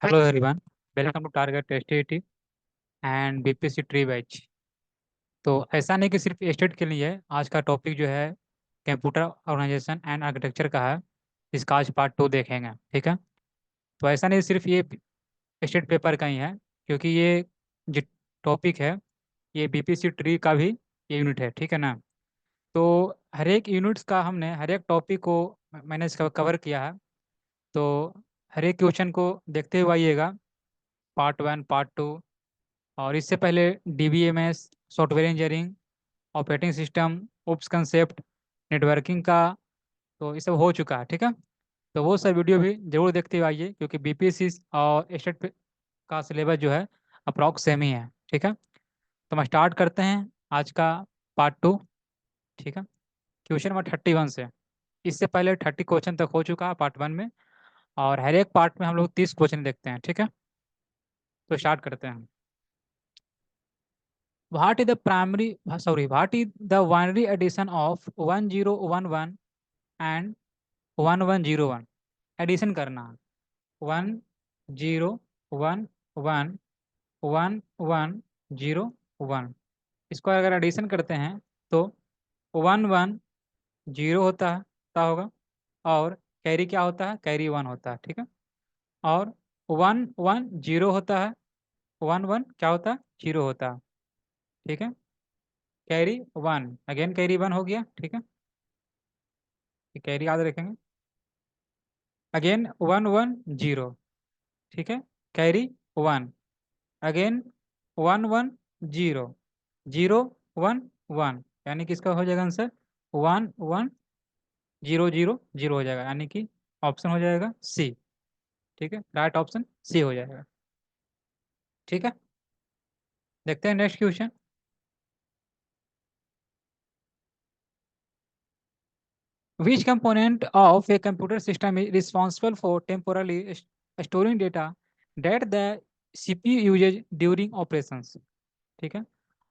Hello everyone, welcome to Target STAT and BPC tree batch. तो ऐसा नहीं कि सिर्फ स्टेट के लिए है। आज का टॉपिक जो है कंप्यूटर ऑर्गेनाइजेशन एंड आर्किटेक्चर का है। इसका आज पार्ट 2 देखेंगे, ठीक है। तो ऐसा नहीं सिर्फ ये स्टेट पेपर का ही है, क्योंकि ये जो टॉपिक है ये बीपीसी ट्री का भी ये यूनिट है, ठीक है ना। तो हर एक यूनिट्स का हमने हर एक टॉपिक को मैंने इसका कवर किया है। तो हर एक क्वेश्चन को देखते हुए आइएगा, पार्ट 1 पार्ट 2। और इससे पहले DBMS, software engineering, operating system, OOPS concept, networking का, तो ये सब हो चुका है, ठीक है। तो वो सब वीडियो भी जरूर देखते हुए आइए, क्योंकि बीपीएससी और स्टेट का सिलेबस जो है अप्रॉक्स सेम ही है, ठीक है। तो हम स्टार्ट करते हैं आज का पार्ट 2, ठीक है। क्वेश्चन नंबर 31 से। इससे पहले 30 क्वेश्चन तक हो चुका है पार्ट 1 में, और हर एक पार्ट में हम लोग 30 क्वेश्चन देखते हैं, ठीक है। तो स्टार्ट करते हैं। What is the binary addition of 1011 and 1101? Addition करना, 1011 1101। इसको अगर एडिशन करते हैं तो 110 होता है, क्या होगा। और कैरी क्या होता है, कैरी 1 होता है, ठीक है। और 110 होता है, 11 क्या होता है, 0 होता है, ठीक है। कैरी 1, अगेन कैरी 1 हो गया, ठीक है। ये कैरी याद रखेंगे। अगेन 110, ठीक है। कैरी 1, अगेन 110, 011, यानी कि इसका हो जाएगा आंसर 11000 हो जाएगा, यानी कि ऑप्शन हो जाएगा सी, ठीक है। राइट ऑप्शन सी हो जाएगा, ठीक है। देखते हैं next question. Which component of a computer system is responsible for temporarily storing data that the CPU uses during operations? ठीक है।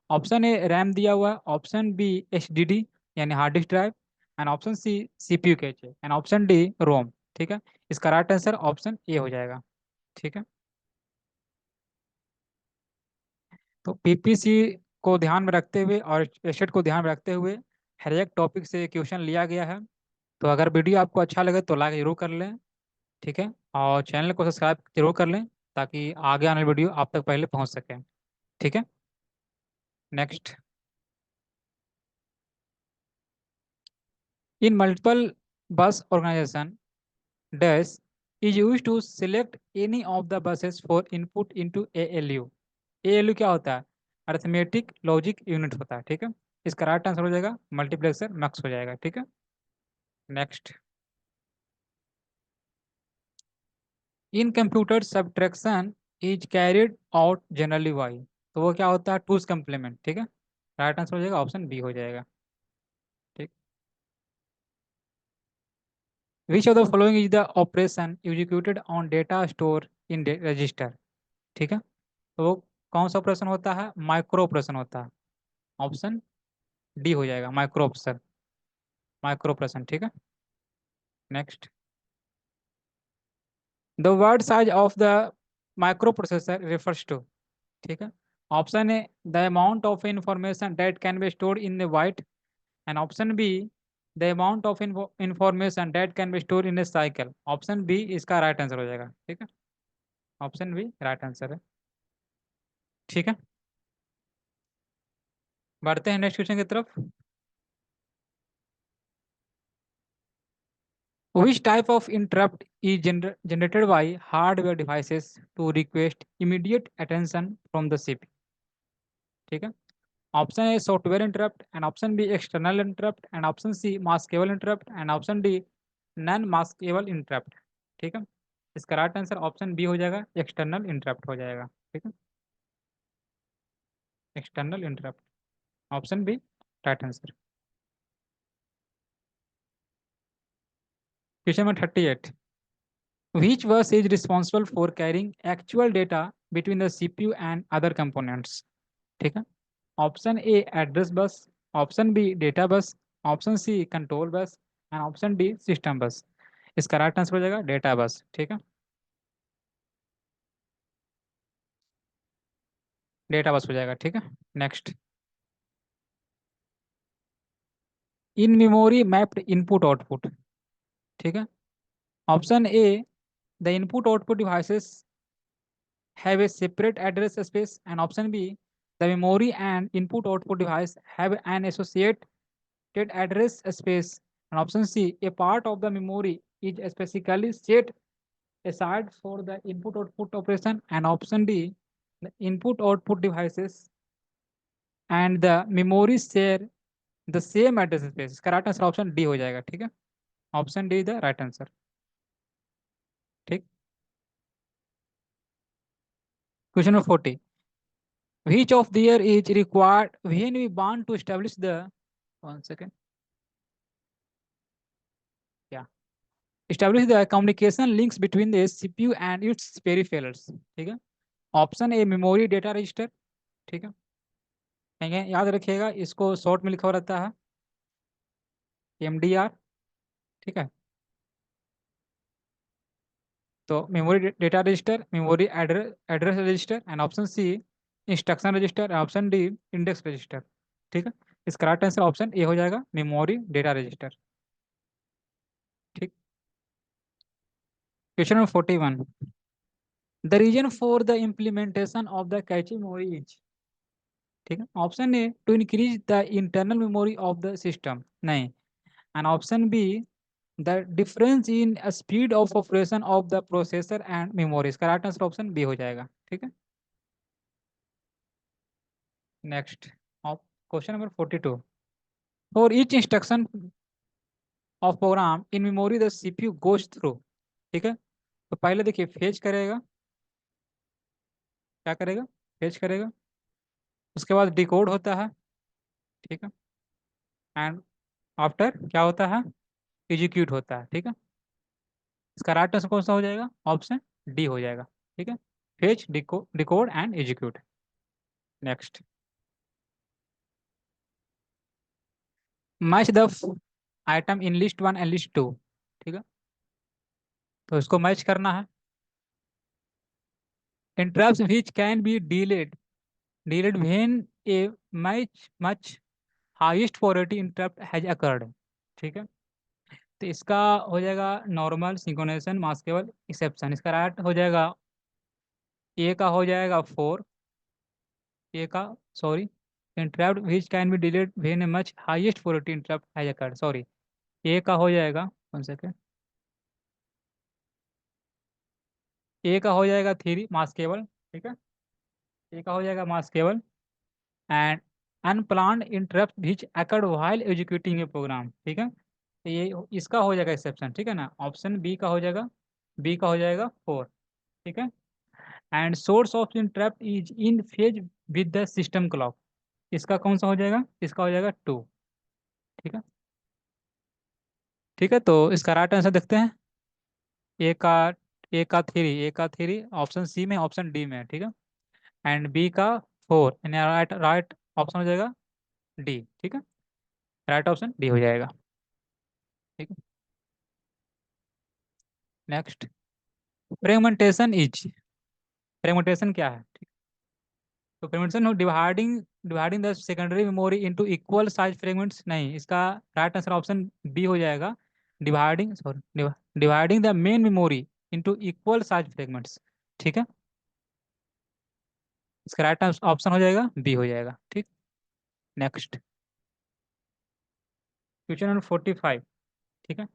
ऑप्शन ए रैम दिया हुआ है, ऑप्शन बी HDD यानी hard disk drive, and option C CPU cache, and option D ROM, ठीक है। इसका right answer option A हो जाएगा, ठीक है। तो पीपीसी को ध्यान में रखते हुए और स्टेट को ध्यान में रखते हुए हर एक टॉपिक से क्वेश्चन लिया गया है। तो अगर वीडियो आपको अच्छा लगे तो लाइक जरूर कर लें, ठीक है। और चैनल को सब्सक्राइब जरूर कर लें, ताकि आगे आने वाली वीडियो आप तक पहले पहुंच सके, ठीक है। Next. In multiple bus organization dash is use to select any of the buses for input into ALU। ALU क्या होता है, अरिथमेटिक लॉजिक यूनिट होता है, ठीक है। इसका राइट आंसर हो जाएगा मल्टीप्लेक्सर मैक्स हो जाएगा, ठीक है। Next. In computer subtraction is carried out generally by, तो वो क्या होता है, टूज कम्प्लीमेंट, ठीक है। राइट आंसर हो जाएगा ऑप्शन बी हो जाएगा, ठीक। विच of the following is the operation executed on data store in register, ठीक है। तो वो कौन सा ऑपरेशन होता है, माइक्रो ऑपरेशन होता है। ऑप्शन डी हो जाएगा माइक्रो ऑपरेशन, माइक्रो ऑपरेशन, ठीक है। Next. The word size of the microprocessor refers to, ठीक है। Option A the amount of information that can be stored in the byte, and option B the amount of information that can be store in a cycle. Option B इसका right answer हो जाएगा, ठीक है। Option B right answer है, ठीक है। बढ़ते हैं नेक्स्ट क्वेश्चन की तरफ। Which type of interrupt is generated by hardware devices to request immediate attention from the CPU, ठीक है। Option A software interrupt, and option B external interrupt, and option C maskable interrupt, and option D non maskable interrupt, ठीक है। इसका right answer option B हो जाएगा, external interrupt हो जाएगा, ठीक है। External interrupt, option B right answer. Question number 38। Which bus is responsible for carrying actual data between the CPU and other components, ठीक है। Option A address bus, option B data bus, option C control bus, and option D system bus. इसका right answer हो जाएगा data bus, ठीक है। Data bus हो जाएगा, ठीक है। Next, in memory mapped input output, ठीक है। Option A, the input output devices have a separate address space, and option B, the memory and input output device have an associated address space, and option C, a part of the memory is specifically set aside for the input output operation, and option D, the input output devices and the memory share the same address space। इसका right answer option D हो जाएगा, ठीक है। Option D the right answer, ठीक। Question number 40, which of the year is required when we want to establish the, one second, yeah, establish the communication links between the CPU and its peripherals, ठीक है। Option ए, memory data register, ठीक है। ठीक है, याद रखिएगा, इसको short में लिखा हुआ रहता है एमडीआर, ठीक है। तो memory data register, memory address address register, and option C instruction register, option D index register, ठीक है। इसका राइट आंसर ऑप्शन ए हो जाएगा, मेमोरी डेटा रजिस्टर, ठीक। Question number 41, the reason for the implementation of the cache memory is, ठीक है। Option A, to increase the internal memory of the system, नहीं। And option B, the difference in speed of operation of the processor and memory. इसका right answer option B हो जाएगा, ठीक है। Next, question number 42, for each instruction of program in memory the CPU goes through, ठीक है। तो पहले देखिए, फेच करेगा, क्या करेगा, फेच करेगा। उसके बाद डिकोड होता है, ठीक है। एंड आफ्टर क्या होता है, एग्जीक्यूट होता है, ठीक है। इसका राइट आंसर कौन सा हो जाएगा, ऑप्शन डी हो जाएगा, ठीक है। Fetch, decode and execute. Next, match the item in list one and list two, ठीक है। तो इसको मैच करना है। Interrupts which can be delayed when a match much highest priority interrupt has occurred, ठीक है। तो इसका हो जाएगा नॉर्मल, सिंक्रोनाइजेशन, मास्केबल, एक्सेप्शन। इसका राइट हो जाएगा, ए का हो जाएगा 4, ए का, sorry, interrupt which can be delayed when a much highest priority interrupt has occurred, sorry, A का हो जाएगा, वन सेकेंड, ए का हो जाएगा 3 मास्केबल, ठीक है। ए का हो जाएगा maskable, and unplanned interrupt which occurred while executing a program, ठीक है। तो ये इसका हो जाएगा एक्सेप्शन, ठीक है ना। ऑप्शन बी का हो जाएगा, बी का हो जाएगा 4, ठीक है। And source of interrupt is in phase with the system clock. इसका कौन सा हो जाएगा, इसका हो जाएगा 2, ठीक है। ठीक है, तो इसका राइट आंसर देखते हैं। ए का, ए का 3 ऑप्शन सी में, ऑप्शन डी में, ठीक है। एंड बी का 4, यानी राइट राइट ऑप्शन हो जाएगा डी, ठीक है। राइट ऑप्शन डी हो जाएगा, ठीक है। नेक्स्ट, फ्रेगमेंटेशन इज, फ्रेगमेंटेशन क्या है, ठीक। तो fragmentation dividing the secondary memory into equal size fragments, नहीं। इसका राइट आंसर ऑप्शन बी हो जाएगा, dividing the main memory into equal size fragments, ठीक है। इसका राइट ऑप्शन हो जाएगा बी हो जाएगा, ठीक। नेक्स्ट, क्वेश्चन नंबर 45, ठीक है।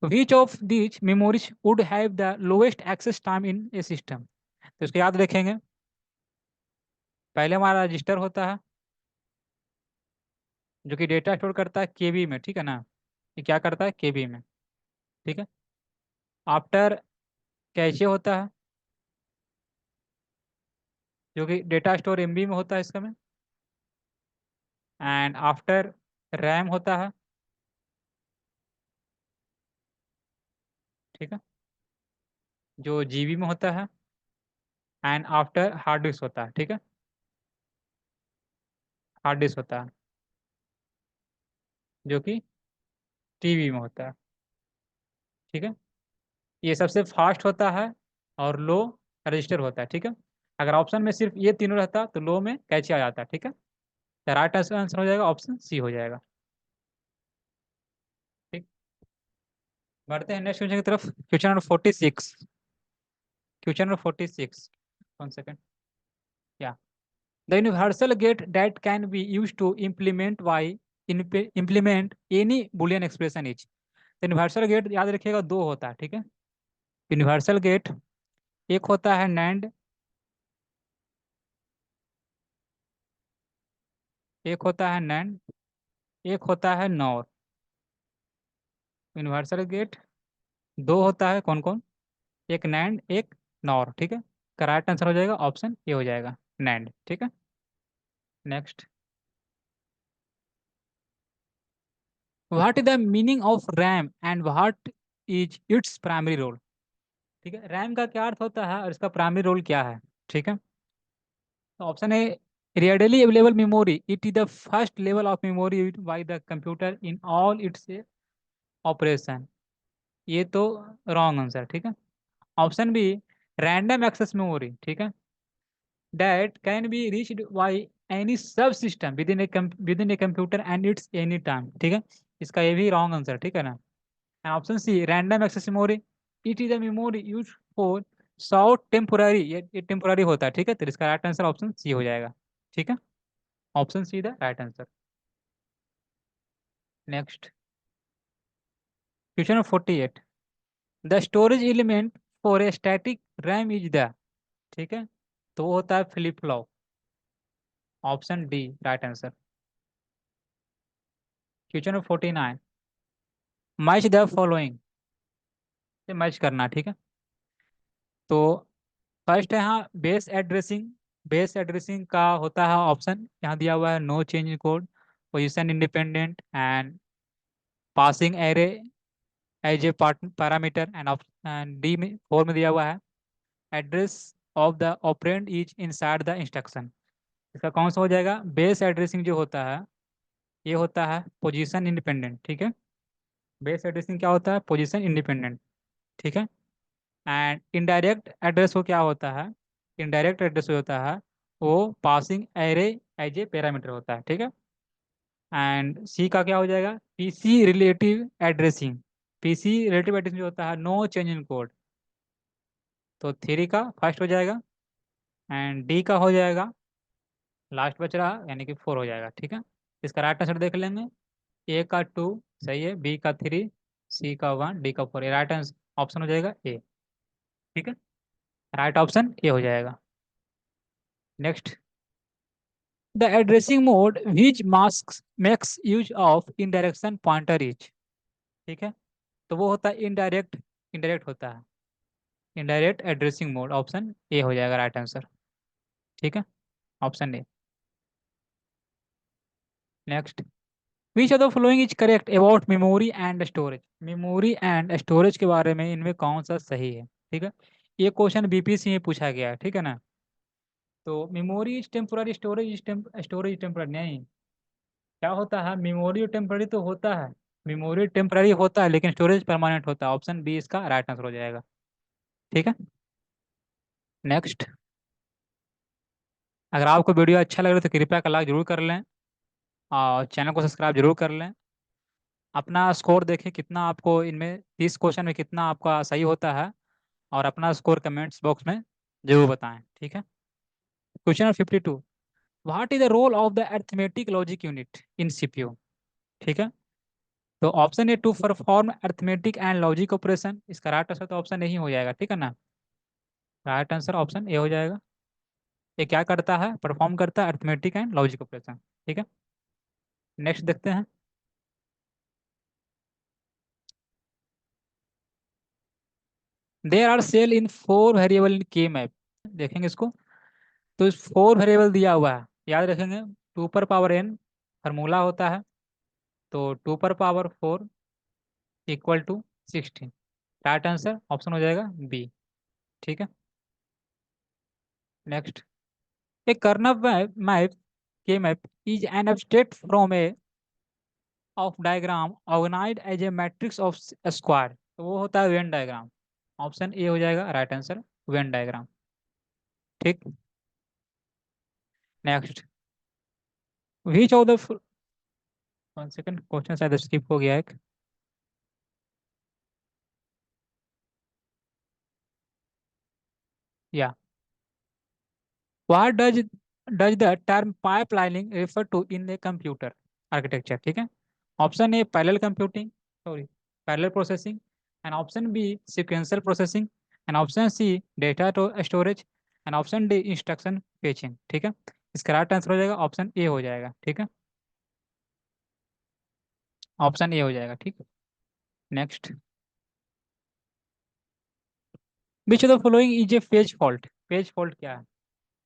Which of these memories would have the lowest access time in a system. तो इसको याद रखेंगे, पहले हमारा रजिस्टर होता है जो कि डेटा स्टोर करता है केबी में, ठीक है ना। ये क्या करता है, केबी में, ठीक है। आफ्टर कैशे होता है जो कि डेटा स्टोर एमबी में होता है इसका में। एंड आफ्टर रैम होता है, ठीक है, जो जीबी में होता है। एंड आफ्टर हार्ड डिस्क होता है, ठीक है, हार्ड डिस्क होता है जो कि टीबी में होता है, ठीक है। ये सबसे फास्ट होता है और लो रजिस्टर होता है, ठीक है। अगर ऑप्शन में सिर्फ ये तीनों रहता तो लो में कैचे आ जाता, ठीक है। तो राइट आंसर हो जाएगा ऑप्शन सी हो जाएगा। ठीक, बढ़ते हैं नेक्स्ट क्वेश्चन की तरफ। Question number 46। Question number 46, 1 second. या the universal gate that can be use to implement why implement any boolean expression is. Universal gate याद रखिएगा दो होता है, ठीक है। यूनिवर्सल गेट एक होता है नैंड, एक होता है नैंड, एक होता है नॉर। यूनिवर्सल गेट दो होता है, कौन कौन? एक नैंड, एक नॉर, ठीक है। करेक्ट आंसर हो जाएगा ऑप्शन ए हो जाएगा, नैंड, ठीक है। Next, what is the meaning of RAM and what is its primary role? ठीक है, रैम का क्या अर्थ होता है और इसका प्राइमरी रोल क्या है, ठीक है। तो option A, readily available memory, it is the first level of memory used by the computer in all its operation। ये तो रॉन्ग आंसर, ठीक है। Option B, random access memory, ठीक है, that can be reached by any subsystem within a computer and its any time, ठीक है। इसका ये भी रॉन्ग आंसर, ठीक है ना। Option C, random access memory, it is a memory use for short temporary, ये टेम्पोररी होता है, ठीक है। तो इसका राइट आंसर ऑप्शन सी हो जाएगा, ठीक है। Option see the right answer. Next, question number 48। The storage element for a static RAM is the, ठीक है, तो वो होता है flip flop. Option D right answer. Question number 49। Match the following, से मैच करना, ठीक है। तो फर्स्ट है यहाँ बेस एड्रेसिंग। बेस एड्रेसिंग का होता है ऑप्शन यहाँ दिया हुआ है, no change in code, position independent and passing array as a parameter, and D में 4 में दिया हुआ है, address of the operand is inside the instruction. इसका कौन सा हो जाएगा? बेस एड्रेसिंग जो होता है ये होता है पोजीशन इंडिपेंडेंट, ठीक है। बेस एड्रेसिंग क्या होता है? पोजीशन इंडिपेंडेंट, ठीक है। एंड इनडायरेक्ट एड्रेस को क्या होता है? इनडायरेक्ट एड्रेस होता है वो passing array as a parameter होता है, ठीक है। एंड सी का क्या हो जाएगा? PC relative addressing. PC relative addressing जो होता है नो चेंज इन कोड, तो 3 का फर्स्ट हो जाएगा, एंड डी का हो जाएगा लास्ट बच रहा, यानी कि 4 हो जाएगा, ठीक है। इसका राइट आंसर देख लेंगे। ए का 2 सही है, बी का 3, सी का 1, डी का 4। ये राइट आंसर ऑप्शन हो जाएगा ए, ठीक है। राइट ऑप्शन ए हो जाएगा। Next, the addressing mode which mask makes use of indirection pointer is, ठीक है, तो वो होता है इनडायरेक्ट। इनडायरेक्ट होता है indirect addressing mode, option A हो जाएगा राइट आंसर, ठीक है। Option A. Next, which of the following is correct about memory and storage? Memory and storage के बारे में इनमें कौन सा सही है, ठीक है। ये क्वेश्चन बीपीएससी में पूछा गया है, ठीक है ना। तो memory is temporary, storage temporary नहीं। क्या होता है? मेमोरी टेम्पररी तो होता है, मेमोरी टेम्पररी होता है लेकिन स्टोरेज परमानेंट होता है। ऑप्शन बी इसका राइट आंसर हो जाएगा, ठीक है। नेक्स्ट, अगर आपको वीडियो अच्छा लग रहा है तो कृपया का लाइक जरूर कर लें और चैनल को सब्सक्राइब जरूर कर लें। अपना स्कोर देखें कितना आपको इनमें 30 क्वेश्चन में कितना आपका सही होता है, और अपना स्कोर कमेंट्स बॉक्स में जरूर बताएं, ठीक है। Question number 52। What is the role of the arithmetic logic unit in CPU, ठीक है। तो option A, to perform arithmetic and logic operation. इसका राइट आंसर तो ऑप्शन नहीं हो जाएगा, ठीक है ना। राइट आंसर ऑप्शन ए हो जाएगा। ये क्या करता है? परफॉर्म करता है अरिथमेटिक एंड लॉजिक ऑपरेशन, ठीक है। नेक्स्ट देखते हैं। There are cell in 4 variable in K map, देखेंगे इसको। तो इस 4 वेरिएबल दिया हुआ है, याद रखेंगे। 2 पर पावर n फार्मूला होता है, तो 2 पर power 4 equal to 16। Right answer option हो जाएगा बी, ठीक है। Next, a kernel map map K map is an abstract from a of diagram organized as a matrix of square, तो वो होता है वेन डायग्राम। ऑप्शन ए हो जाएगा राइट आंसर, वेन डायग्राम, ठीक। Next, which of the, one second, question शायद skip हो गया एक। या what does the term pipelining refer to in a computer architecture? ठीक है। Option A parallel computing, sorry, parallel processing, and option B sequential processing, and option C data storage, and option D instruction fetching. ठीक है, इसका right answer हो जाएगा option A हो जाएगा। ठीक है, ऑप्शन ए हो जाएगा। ठीक है, next, which of the following is a page fault? Page fault क्या है?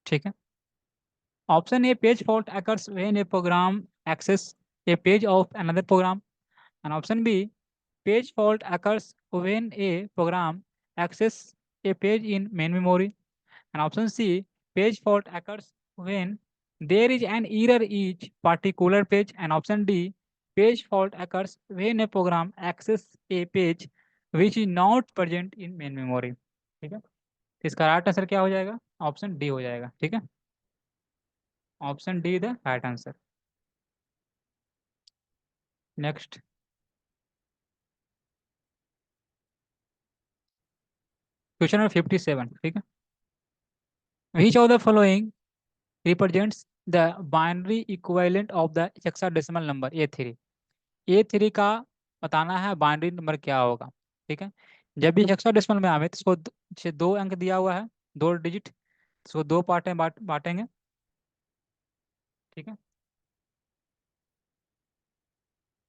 ठीक है, option A page fault occurs when a program access a page of another program, and option B page fault occurs when a program access a page in main memory, and option C page fault occurs when there is an error each particular page, and option D page fault occurs when a program access a page which is not present in main memory। ठीक है, तो इसका right answer क्या हो जाएगा? Option D हो जाएगा। ठीक है, option D the right answer. Next, question number 57। ठीक है, which of the following represents the binary equivalent of the hexadecimal number A3? A3 का बताना है बाइनरी नंबर क्या होगा। ठीक है, जब भी हेक्साडेसिमल में आवे तो इसको जैसे दो अंक दिया हुआ है, दो डिजिट, इसको दो पार्ट में बांटेंगे। ठीक है,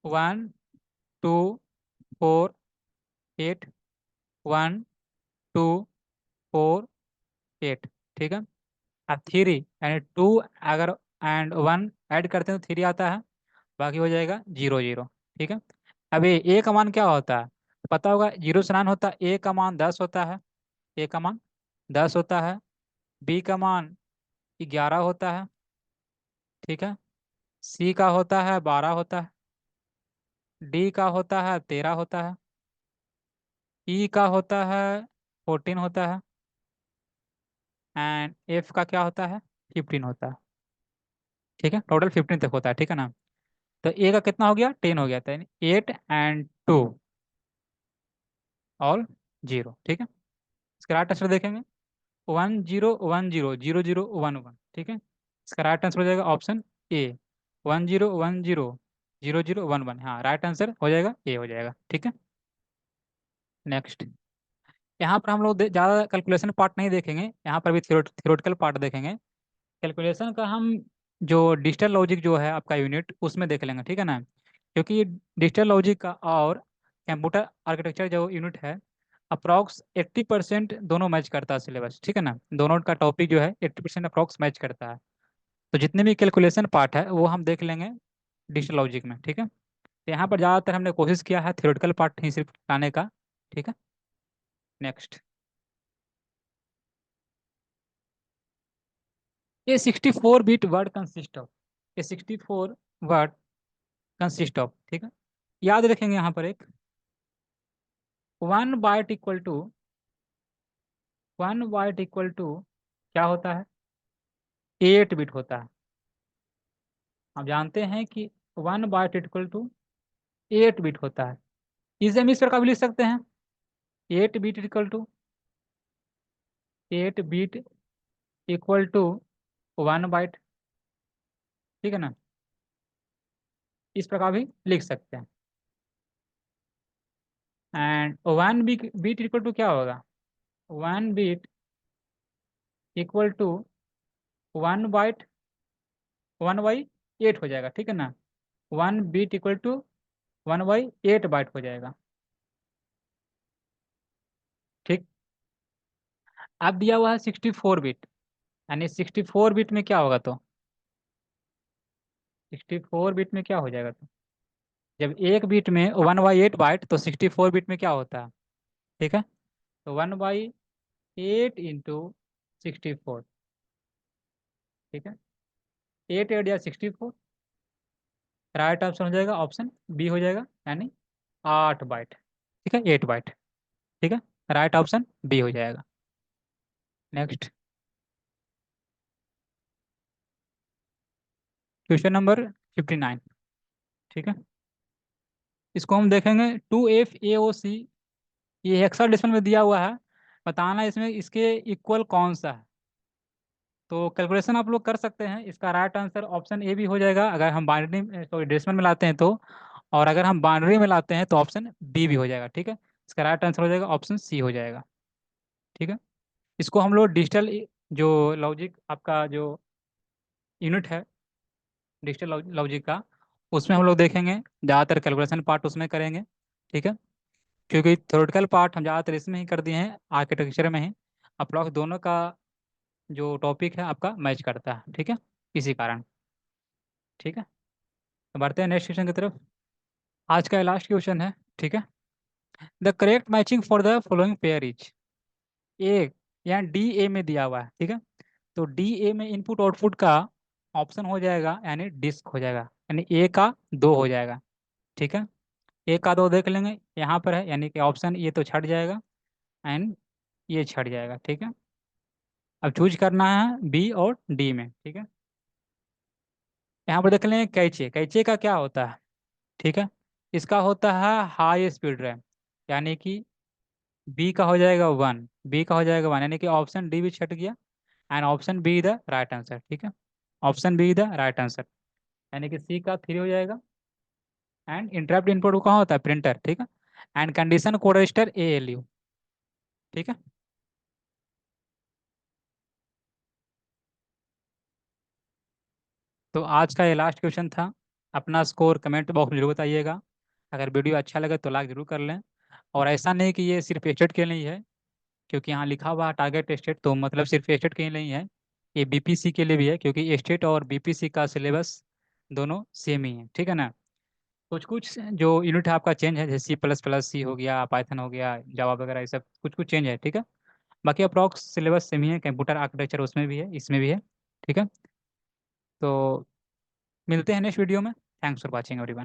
1 2 4 8, 1 2 4 8। ठीक है, अब थ्री यानी टू, अगर एंड वन ऐड करते हैं तो थ्री आता है, बाकी हो जाएगा 0 0। ठीक है, अब ये ए का मान क्या होता है? पता होगा, जीरो से नाइन होता है, ए का मान 10 होता है, ए का मान 10 होता है, बी का मान 11 होता है। ठीक है, सी का होता है 12 होता है, डी का होता है 13 होता है, ई का होता है 14 होता है, एंड एफ का क्या होता है? 15 होता है। ठीक है, टोटल 15 तक होता है। ठीक है ना, तो ए का कितना हो गया? 10 हो गया था, 8 एंड 2 ऑल 0। ठीक है, इसका राइट आंसर देखेंगे, 10 10 0 0 0 1 1। ठीक है, इसका राइट आंसर हो जाएगा ऑप्शन ए, 10 10 0 0 1 1। हाँ, राइट आंसर हो जाएगा, ए हो जाएगा। ठीक है, नेक्स्ट, यहाँ पर हम लोग ज़्यादा कैलकुलेशन पार्ट नहीं देखेंगे, यहाँ पर भी थियोरेटिकल पार्ट देखेंगे। कैलकुलेशन का हम जो डिजिटल लॉजिक जो है आपका यूनिट, उसमें देख लेंगे। ठीक है ना, क्योंकि डिजिटल लॉजिक का और कंप्यूटर आर्किटेक्चर जो यूनिट है, अप्रॉक्स 80% दोनों मैच करता है सिलेबस। ठीक है ना, दोनों का टॉपिक जो है 80% अप्रॉक्स मैच करता है। तो जितने भी कैलकुलेशन पार्ट है वो हम देख लेंगे डिजिटल लॉजिक में। ठीक है, तो यहाँ पर ज़्यादातर हमने कोशिश किया है थियोरेटिकल पार्ट ही सिर्फ लाने का। ठीक है, नेक्स्ट, ये 64 बिट वर्ड कंसिस्ट ऑफ, ये 64 वर्ड कंसिस्ट ऑफ। ठीक है, याद रखेंगे यहाँ पर एक, one byte equal to, one byte equal to क्या होता है? 8 बिट होता है। आप जानते हैं कि 1 बाइट इक्वल टू 8 बिट होता है। इसे हम इस प्रकार भी लिख सकते हैं, 8 bit equal to, 8 bit equal to 1 byte. ठीक है ना, इस प्रकार भी लिख सकते हैं। And one bit bit equal to क्या होगा? 1 बिट इक्वल टू 1 बाइट, 1/8 हो जाएगा। ठीक है ना, 1 बिट इक्वल टू 1/8 बाइट हो जाएगा। ठीक, अब दिया हुआ है 64 बिट, यानी 64 बिट में क्या होगा? तो 64 बिट में क्या हो जाएगा? तो जब एक बिट में 1/8 बाइट, तो 64 बिट में क्या होता है? ठीक है, तो 1/8 इंटू 64। ठीक है, 8 8 या 64, राइट ऑप्शन हो जाएगा ऑप्शन बी हो जाएगा, यानी 8 बाइट। ठीक है, 8 बाइट। ठीक है, राइट ऑप्शन बी हो जाएगा। Next, question number 59। ठीक है, इसको हम देखेंगे 2FaOC। ये हेक्साडेसिमल में दिया हुआ है, बताना इसमें इसके इक्वल कौन सा है। तो कैलकुलेशन आप लोग कर सकते हैं। इसका राइट आंसर ऑप्शन ए भी हो जाएगा अगर हम बाइनरी सॉरी डेसिमल में लाते हैं तो, और अगर हम बाइनरी में लाते हैं तो ऑप्शन बी भी हो जाएगा। ठीक है, इसका राइट आंसर हो जाएगा ऑप्शन सी हो जाएगा। ठीक है, इसको हम लोग डिजिटल जो लॉजिक आपका जो यूनिट है डिजिटल लॉजिक का, उसमें हम लोग देखेंगे, ज़्यादातर कैलकुलेशन पार्ट उसमें करेंगे। ठीक है, क्योंकि थ्योरेटिकल पार्ट हम ज़्यादातर इसमें ही कर दिए हैं, आर्किटेक्चर में ही। अप्रॉक्स दोनों का जो टॉपिक है आपका मैच करता है। ठीक है, इसी कारण। ठीक है, तो बढ़ते हैं नेक्स्ट क्वेश्चन की तरफ। आज का लास्ट क्वेश्चन है। ठीक है, the correct matching for the following pair is. A, यहाँ DA में दिया हुआ है। ठीक है, तो DA में इनपुट आउटपुट का ऑप्शन हो जाएगा यानी डिस्क हो जाएगा, यानी ए का दो हो जाएगा। ठीक है, ए का दो देख लेंगे यहाँ पर है, यानी कि ऑप्शन ये तो छट जाएगा एंड ये छट जाएगा। ठीक है, अब चूज करना है बी और डी में। ठीक है, यहाँ पर देख लेंगे कैचे। कैचे का क्या होता है? ठीक है, इसका होता है हाई स्पीड रैम, यानी कि बी का हो जाएगा वन। बी का हो जाएगा वन, यानी कि ऑप्शन डी भी छट गया and option B the right answer. ठीक है, option B the right answer, यानी कि सी का थ्री हो जाएगा। एंड इंटरप्ट इनपुट कहाँ होता है? प्रिंटर। ठीक है, and condition code register ALU। ठीक है, तो आज का ये लास्ट क्वेश्चन था। अपना स्कोर कमेंट बॉक्स में जरूर बताइएगा। अगर वीडियो अच्छा लगे तो लाइक जरूर कर लें। और ऐसा नहीं कि ये सिर्फ स्टेट के लिए ही है, क्योंकि यहाँ लिखा हुआ है टारगेट स्टेट, तो मतलब सिर्फ स्टेट के लिए नहीं है, ये BPC के लिए भी है, क्योंकि स्टेट और BPC का सिलेबस दोनों सेम ही है। ठीक है ना? कुछ कुछ जो यूनिट है आपका चेंज है, जैसे C++, सी हो गया, पाइथन हो गया, जावा वगैरह, ये सब कुछ कुछ चेंज है। ठीक है, बाकी अप्रॉक्स सिलेबस सेम ही है। कंप्यूटर आर्किटेक्चर उसमें भी है, इसमें भी है। ठीक है, तो मिलते हैं नेक्स्ट वीडियो में। Thanks for watching everyone.